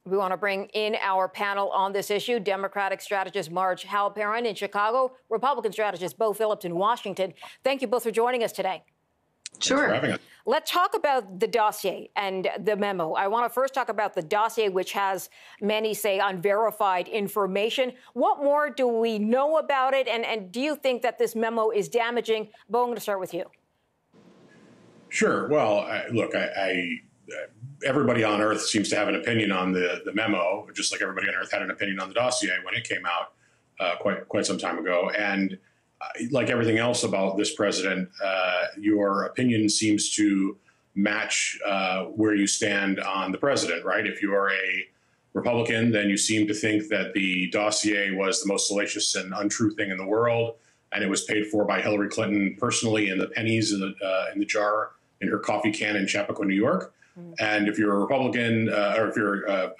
We want to bring in our panel on this issue. Democratic strategist Marge Halperin in Chicago, Republican strategist Beau Phillips in Washington. Thank you both for joining us today. Sure. Thanks for having us. Let's talk about the dossier and the memo. I want to first talk about the dossier, which has, many say, unverified information. What more do we know about it? And do you think that this memo is damaging? Beau, I'm going to start with you. Sure. Well, look, everybody on Earth seems to have an opinion on the memo, just like everybody on Earth had an opinion on the dossier when it came out quite some time ago. And like everything else about this president, your opinion seems to match where you stand on the president, right? If you are a Republican, then you seem to think that the dossier was the most salacious and untrue thing in the world, and it was paid for by Hillary Clinton personally in the pennies in the jar in her coffee can in Chappaqua, New York. And if you're a Republican, or if you're a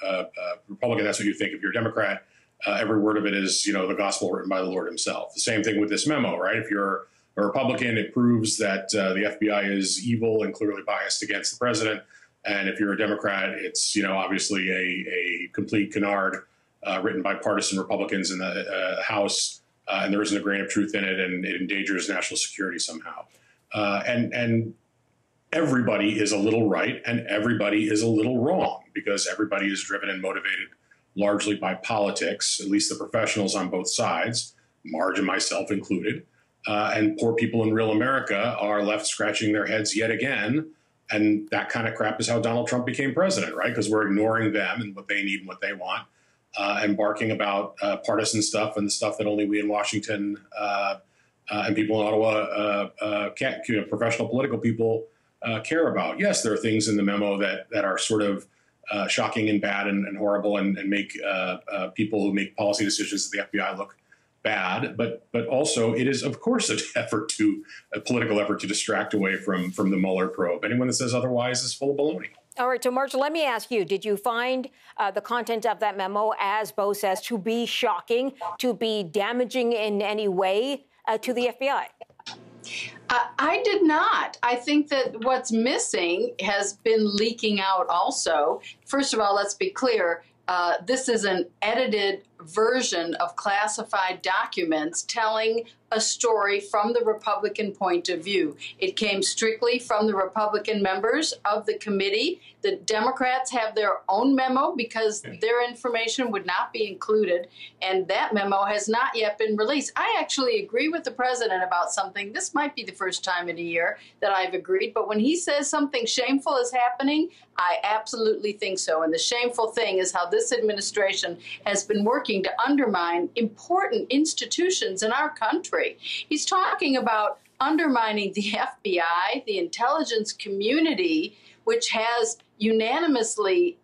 Republican, that's what you think. If you're a Democrat, every word of it is, the gospel written by the Lord himself. The same thing with this memo, right? If you're a Republican, it proves that the FBI is evil and clearly biased against the president. And if you're a Democrat, it's, obviously a complete canard written by partisan Republicans in the House, and there isn't a grain of truth in it, and it endangers national security somehow. And everybody is a little right and everybody is a little wrong, because everybody is driven and motivated largely by politics, at least the professionals on both sides, Marge and myself included. And poor people in real America are left scratching their heads yet again. And that kind of crap is how Donald Trump became president, right? Because we're ignoring them and what they need and what they want, and barking about partisan stuff and the stuff that only we in Washington and people in Ottawa, professional political people, care about. Yes, there are things in the memo that are sort of shocking and bad and horrible and make people who make policy decisions at the FBI look bad. But also it is, of course, a political effort to distract away from the Mueller probe. Anyone that says otherwise is full of baloney. All right, so Marge, let me ask you, did you find the content of that memo, as Beau says, to be shocking, to be damaging in any way to the FBI? I did not. I think that what's missing has been leaking out also. First of all, let's be clear. This is an edited version of classified documents telling a story from the Republican point of view. It came strictly from the Republican members of the committee. The Democrats have their own memo because their information would not be included, and that memo has not yet been released. I actually agree with the president about something. This might be the first time in a year that I've agreed, but when he says something shameful is happening, I absolutely think so. And the shameful thing is how this administration has been working to undermine important institutions in our country. He's talking about undermining the FBI, the intelligence community, which has unanimously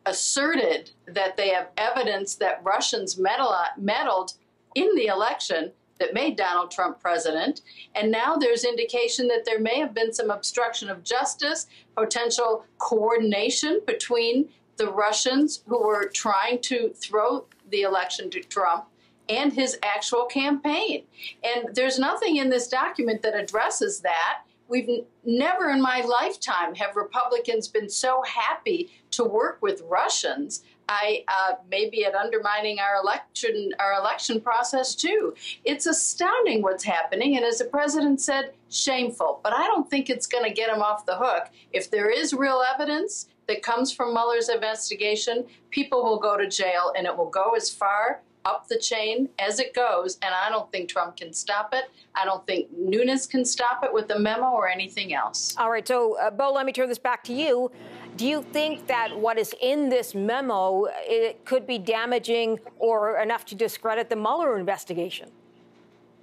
asserted that they have evidence that Russians meddled in the election that made Donald Trump president. And now there's indication that there may have been some obstruction of justice, potential coordination between the Russians who were trying to throw the election to Trump and his actual campaign. And there's nothing in this document that addresses that. We've never in my lifetime have Republicans been so happy to work with Russians. I may be at undermining our election process too. It's astounding what's happening, and as the president said, shameful. But I don't think it's going to get him off the hook. If there is real evidence that comes from Mueller's investigation, people will go to jail, and it will go as far up the chain as it goes, and I don't think Trump can stop it. I don't think Nunes can stop it with the memo or anything else. All right, so Beau, let me turn this back to you. Do you think that what is in this memo, it could be damaging or enough to discredit the Mueller investigation?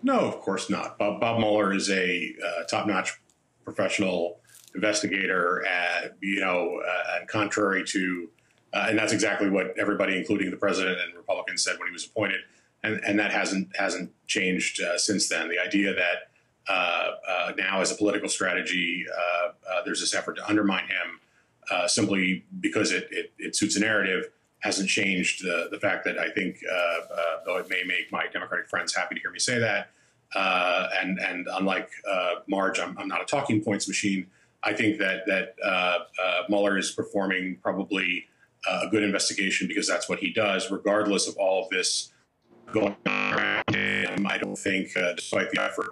No, of course not. Bob Mueller is a top-notch professional investigator, and contrary to and that's exactly what everybody, including the president and Republicans, said when he was appointed, and that hasn't changed since then. The idea that now, as a political strategy, there's this effort to undermine him simply because it suits a narrative hasn't changed the fact that I think, though it may make my Democratic friends happy to hear me say that, and unlike Marge, I'm not a talking points machine. I think that Mueller is performing probably a good investigation because that's what he does, regardless of all of this going on. I don't think, despite the effort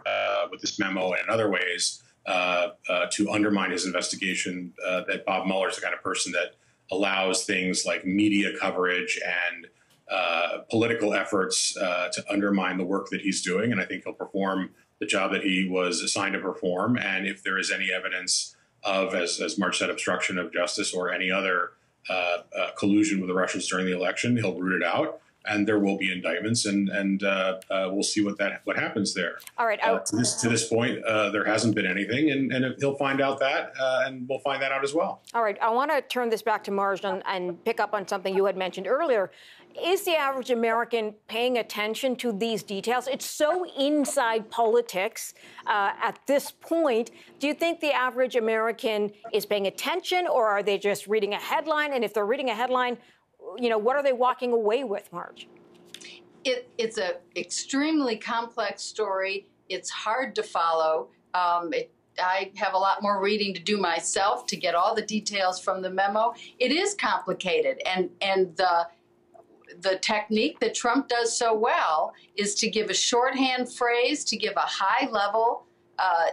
with this memo and in other ways to undermine his investigation, that Bob Mueller is the kind of person that allows things like media coverage and political efforts to undermine the work that he's doing. And I think he'll perform the job that he was assigned to perform. And if there is any evidence of, as March said, obstruction of justice or any other collusion with the Russians during the election, he'll root it out. And there will be indictments, and we'll see what happens there. All right. To this point, there hasn't been anything, and he'll find out that, and we'll find that out as well. All right. I want to turn this back to Marge and pick up on something you had mentioned earlier. Is the average American paying attention to these details? It's so inside politics at this point. Do you think the average American is paying attention, or are they just reading a headline? And if they're reading a headline, what are they walking away with, Marge? It's an extremely complex story. It's hard to follow. I have a lot more reading to do myself to get all the details from the memo. It is complicated, and the technique that Trump does so well is to give a shorthand phrase, to give a high-level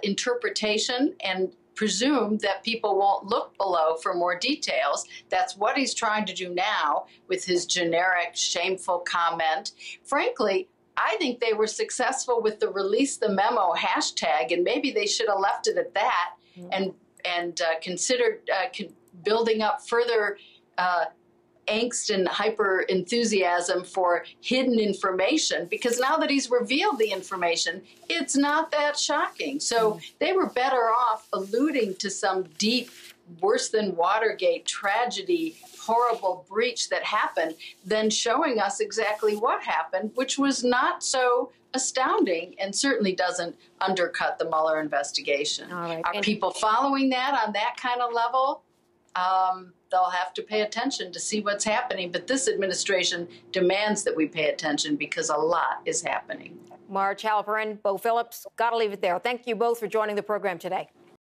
interpretation, and presume that people won't look below for more details. That's what he's trying to do now with his generic, shameful comment. Frankly, I think they were successful with the release the memo hashtag, and maybe they should have left it at that and considered building up further angst and hyper enthusiasm for hidden information, because now that he's revealed the information, it's not that shocking. So they were better off alluding to some deep, worse than Watergate tragedy, horrible breach that happened than showing us exactly what happened, which was not so astounding and certainly doesn't undercut the Mueller investigation. All right. Are people following that on that kind of level? They'll have to pay attention to see what's happening. But this administration demands that we pay attention because a lot is happening. Marge Halperin, Bo Phillips, got to leave it there. Thank you both for joining the program today.